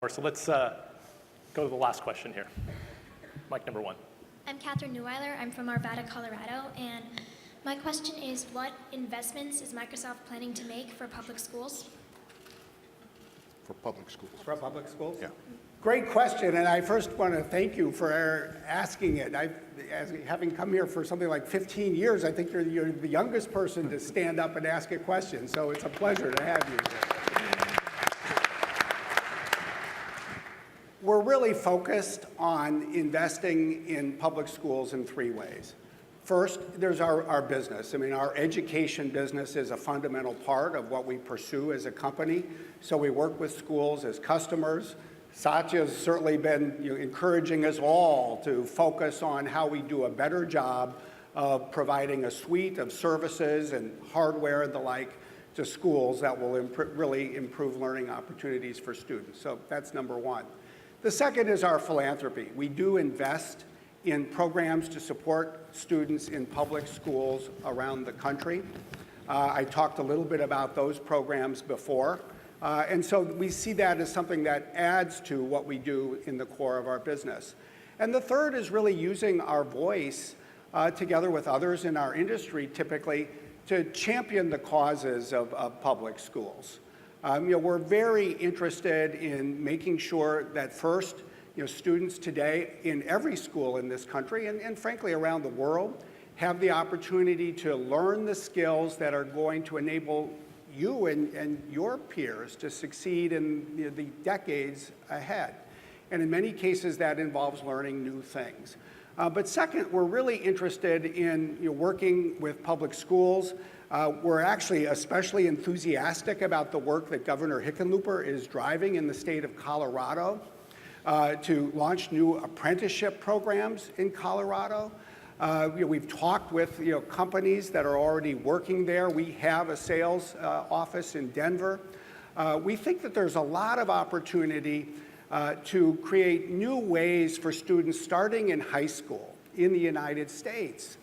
So let's go to the last question here. Mic number 1. I'm Katherine Neuweiler. I'm from Arvada, Colorado. And my question is, what investments is Microsoft planning to make for public schools? For public schools. For public schools? Yeah. Great question, and I first want to thank you for asking it. Having come here for something like 15 years, I think you're the youngest person to stand up and ask a question, so it's a pleasure to have you here. We're really focused on investing in public schools in 3 ways. First, there's our business. I mean, our education business is a fundamental part of what we pursue as a company, so we work with schools as customers. Satya's certainly been encouraging us all to focus on how we do a better job of providing a suite of services and hardware and the like to schools that will really improve learning opportunities for students. So that's number 1. The second is our philanthropy. We do invest in programs to support students in public schools around the country. I talked a little bit about those programs before. And so we see that as something that adds to what we do in the core of our business. And the third is really using our voice together with others in our industry typically to champion the causes of public schools. We're very interested in making sure that first, students today in every school in this country and frankly around the world have the opportunity to learn the skills that are going to enable you and your peers to succeed in the decades ahead. And in many cases, that involves learning new things. But second, we're really interested in working with public schools. We're actually especially enthusiastic about the work that Governor Hickenlooper is driving in the state of Colorado to launch new apprenticeship programs in Colorado. We've talked with companies that are already working there. We have a sales office in Denver. We think that there's a lot of opportunity to create new ways for students starting in high school in the United States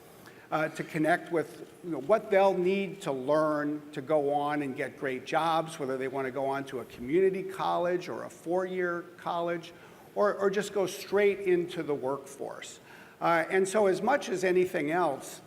to connect with what they'll need to learn to go on and get great jobs, whether they want to go on to a community college or a 4-year college or just go straight into the workforce. And so as much as anything else,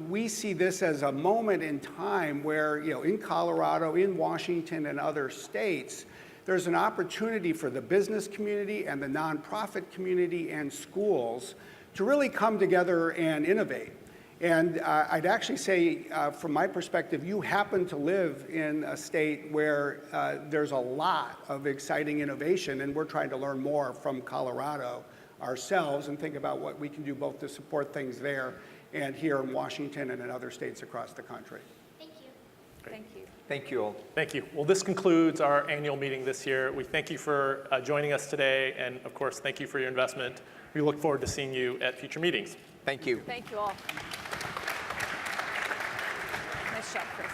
we see this as a moment in time where, in Colorado, in Washington, and other states, there's an opportunity for the business community and the nonprofit community and schools to really come together and innovate. And I'd actually say, from my perspective, you happen to live in a state where there's a lot of exciting innovation, and we're trying to learn more from Colorado ourselves and think about what we can do both to support things there and here in Washington and in other states across the country. Thank you. Great. Thank you. Thank you all. Thank you. Well, this concludes our annual meeting this year. We thank you for joining us today, and of course, thank you for your investment. We look forward to seeing you at future meetings. Thank you. Thank you all. Nice job, Chris.